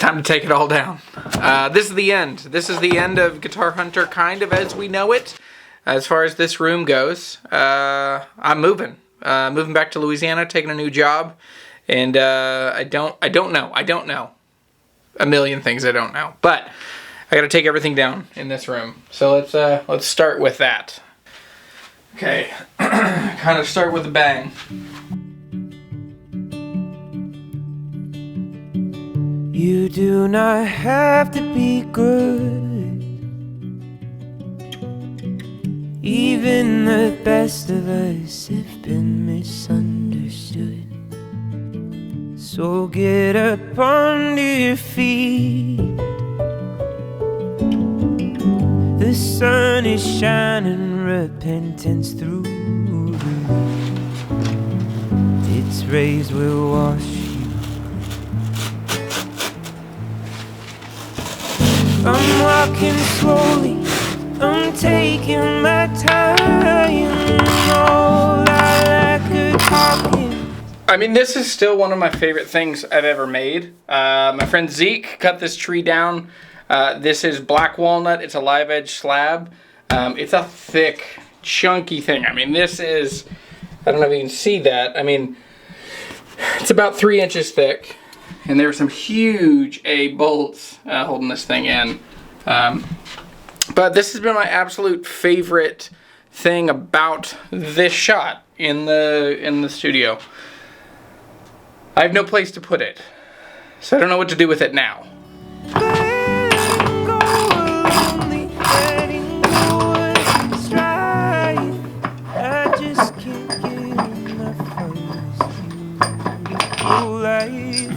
time to take it all down. This is the end. This is the end of Guitar Hunter kind of as we know it. As far as this room goes, I'm moving. Moving back to Louisiana, taking a new job. And I don't know. A million things I don't know. But I gotta take everything down in this room. So let's start with that. Okay, kind of start with a bang. You do not have to be good. Even the best of us have been misunderstood. So get up onto your feet. The sun is shining, repentance through the roof. Its rays will wash you. I'm walking slowly, I'm taking my time. All I like is talking. I mean, this is still one of my favorite things I've ever made. My friend Zeke cut this tree down. This is black walnut. It's a live edge slab. It's a thick, chunky thing. I mean, this is, I don't know if you can see that. I mean, it's about 3 inches thick. And there's some huge A bolts holding this thing in. But this has been my absolute favorite thing about this shot in the studio. I have no place to put it, so I don't know what to do with it now.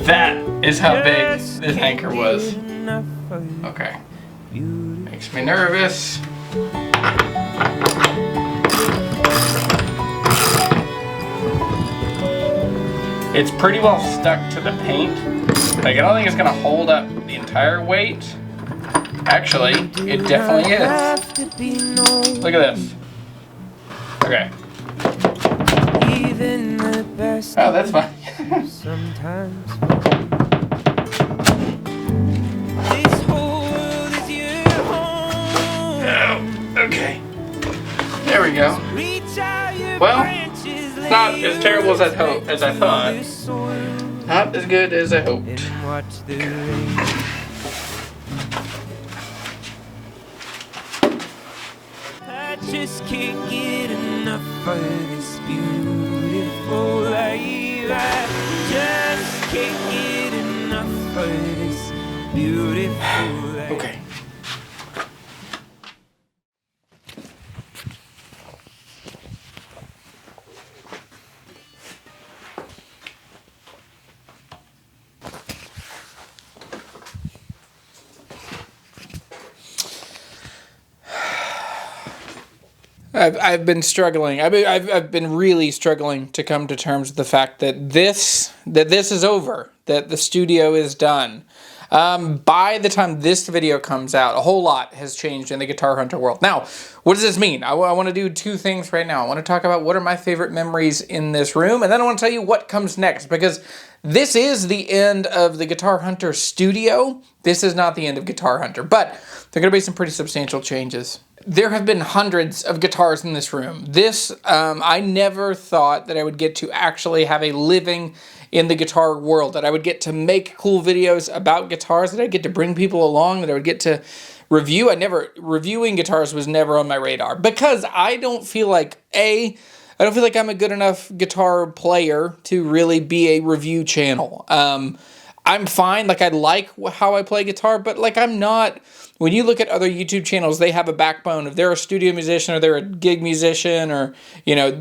That is how big this anchor was. Okay. Makes me nervous. It's pretty well stuck to the paint. Like, I don't think it's gonna hold up the entire weight. Actually, it definitely is. Look at this. Okay. Oh, that's fine. Sometimes. Oh, okay. There we go. Well, not as terrible as I thought. Not as good as I hoped. I just can't get enough of this beautiful life. I just can't get enough of this beautiful life. Okay. I've been struggling. I've been really struggling to come to terms with the fact that this is over, that the studio is done. By the time this video comes out, a whole lot has changed in the Guitar Hunter world. Now, what does this mean? I want to do two things right now. I want to talk about what are my favorite memories in this room, and then I want to tell you what comes next, because this is the end of the Guitar Hunter studio. This is not the end of Guitar Hunter, but there are going to be some pretty substantial changes. There have been hundreds of guitars in this room. This, I never thought that I would get to actually have a living in the guitar world, that I would get to make cool videos about guitars, that I'd get to bring people along, that I would get to review. Reviewing guitars was never on my radar, because I don't feel like, I don't feel like I'm a good enough guitar player to really be a review channel. I'm fine, like I like how I play guitar, but like I'm not, when you look at other YouTube channels, they have a backbone. If they're a studio musician or they're a gig musician, or, you know,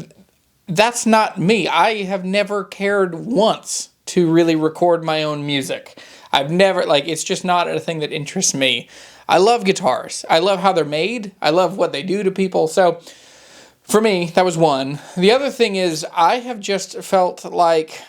that's not me. I have never cared once to really record my own music. I've never, like, it's just not a thing that interests me. I love guitars. I love how they're made. I love what they do to people. So for me, that was one. The other thing is I have just felt like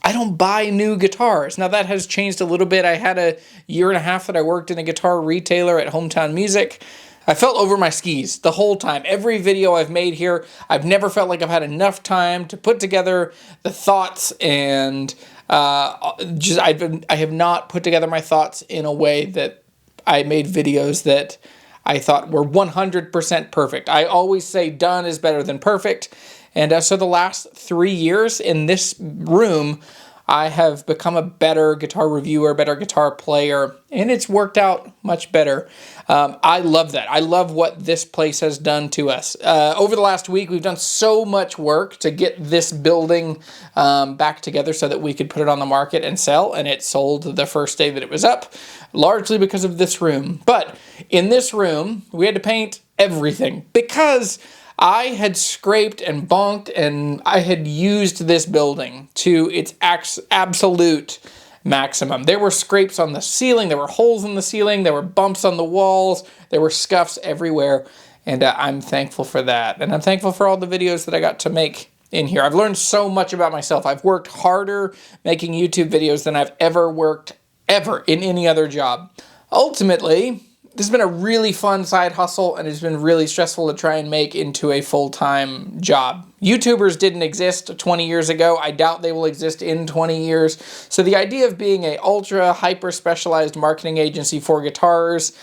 I don't buy new guitars. Now that has changed a little bit. I had a year and a half that I worked in a guitar retailer at Hometown Music. I felt over my skis the whole time. Every video I've made here, I've never felt like I've had enough time to put together the thoughts and I have not put together my thoughts in a way that I made videos that I thought were 100% perfect. I always say done is better than perfect. And so the last 3 years in this room, I have become a better guitar reviewer, better guitar player, and it's worked out much better. I love that. I love what this place has done to us. Over the last week, we've done so much work to get this building back together so that we could put it on the market and sell, and it sold the first day that it was up, largely because of this room. But in this room, we had to paint everything because I had scraped and bonked and I had used this building to its absolute maximum. There were scrapes on the ceiling, there were holes in the ceiling, there were bumps on the walls, there were scuffs everywhere, and I'm thankful for that. And I'm thankful for all the videos that I got to make in here. I've learned so much about myself. I've worked harder making YouTube videos than I've ever worked in any other job. Ultimately, this has been a really fun side hustle, and it's been really stressful to try and make into a full-time job. YouTubers didn't exist 20 years ago. I doubt they will exist in 20 years. So the idea of being a ultra hyper-specialized marketing agency for guitars,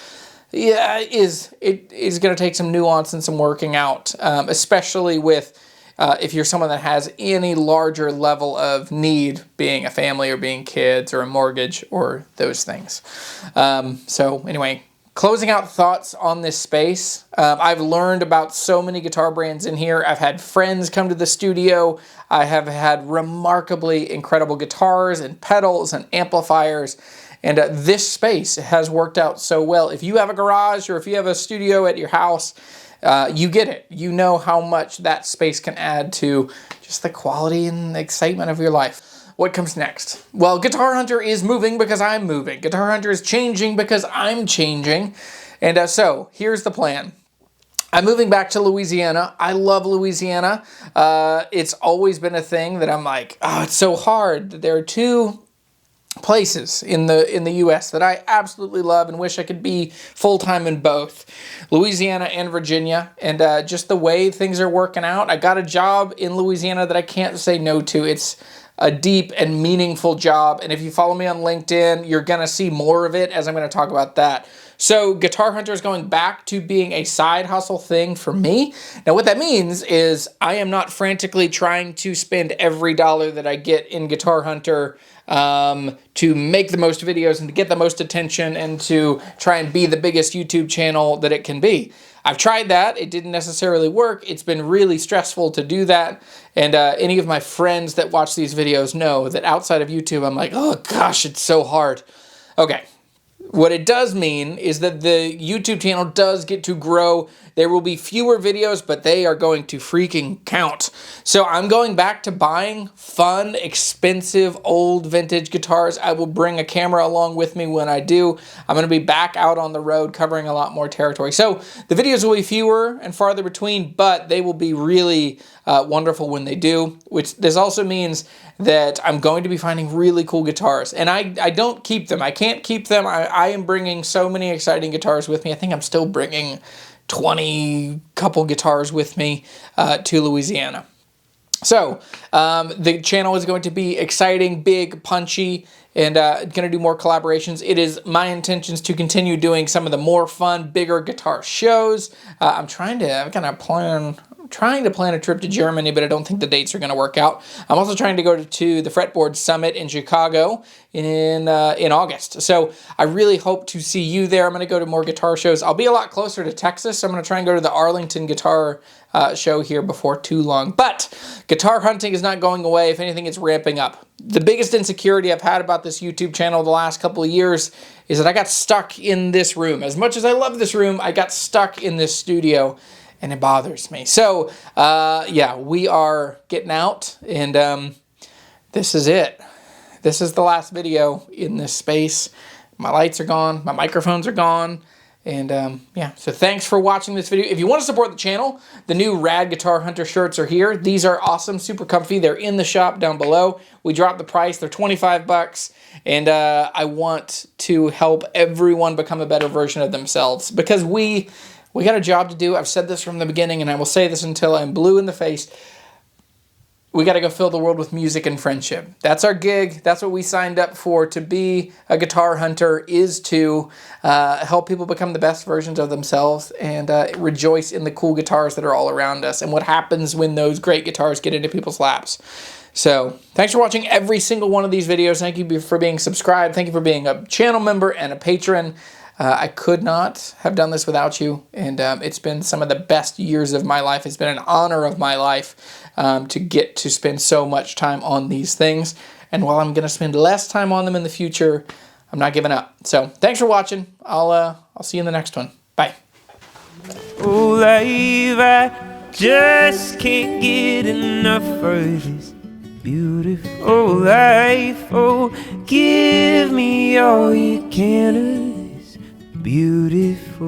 yeah, is going to take some nuance and some working out, especially with if you're someone that has any larger level of need, being a family or being kids or a mortgage or those things. So anyway, closing out thoughts on this space, I've learned about so many guitar brands in here. I've had friends come to the studio. I have had remarkably incredible guitars and pedals and amplifiers. And this space has worked out so well. If you have a garage or if you have a studio at your house, you get it. You know how much that space can add to just the quality and the excitement of your life. What comes next? Well, Guitar Hunter is moving because I'm moving. Guitar Hunter is changing because I'm changing. And so here's the plan. I'm moving back to Louisiana. I love Louisiana. It's always been a thing that I'm like, oh, it's so hard. There are two places in the U.S. that I absolutely love and wish I could be full-time in both, Louisiana and Virginia. And just the way things are working out, I got a job in Louisiana that I can't say no to. It's a deep and meaningful job. And if you follow me on LinkedIn, you're going to see more of it as I'm going to talk about that. So Guitar Hunter is going back to being a side hustle thing for me. Now what that means is I am not frantically trying to spend every dollar that I get in Guitar Hunter to make the most videos and to get the most attention and to try and be the biggest YouTube channel that it can be. I've tried that. It didn't necessarily work. It's been really stressful to do that. And any of my friends that watch these videos know that outside of YouTube, I'm like, oh gosh, it's so hard. Okay. What it does mean is that the YouTube channel does get to grow. There will be fewer videos, but they are going to freaking count. So I'm going back to buying fun, expensive, old vintage guitars. I will bring a camera along with me when I do. I'm going to be back out on the road covering a lot more territory. So the videos will be fewer and farther between, but they will be really wonderful when they do, which this also means that I'm going to be finding really cool guitars. And I don't keep them. I can't keep them. I am bringing so many exciting guitars with me. I think I'm still bringing 20 couple guitars with me to Louisiana. So the channel is going to be exciting, big, punchy, and going to do more collaborations. It is my intentions to continue doing some of the more fun, bigger guitar shows. I'm trying to plan a trip to Germany, but I don't think the dates are going to work out. I'm also trying to go to the Fretboard Summit in Chicago in August. So I really hope to see you there. I'm going to go to more guitar shows. I'll be a lot closer to Texas, so I'm going to try and go to the Arlington Guitar show here before too long. But guitar hunting is not going away. If anything, it's ramping up. The biggest insecurity I've had about this YouTube channel the last couple of years is that I got stuck in this room. As much as I love this room, I got stuck in this studio, and it bothers me. So, yeah, we are getting out, and this is it. This is the last video in this space. My lights are gone. My microphones are gone. And, yeah, so thanks for watching this video. If you want to support the channel, the new Rad Guitar Hunter shirts are here. These are awesome, super comfy. They're in the shop down below. We dropped the price. They're 25 bucks. And I want to help everyone become a better version of themselves, because we got a job to do. I've said this from the beginning, and I will say this until I'm blue in the face. we got to go fill the world with music and friendship. That's our gig. That's what we signed up for. To be a guitar hunter is to help people become the best versions of themselves and rejoice in the cool guitars that are all around us and what happens when those great guitars get into people's laps. So thanks for watching every single one of these videos. Thank you for being subscribed. Thank you for being a channel member and a patron. I could not have done this without you, and it's been some of the best years of my life. It's been an honor of my life to get to spend so much time on these things. And while I'm going to spend less time on them in the future, I'm not giving up. So thanks for watching. I'll see you in the next one. Bye. Oh, life, I just can't get enough of this beautiful life. Oh, give me all you can of this beautiful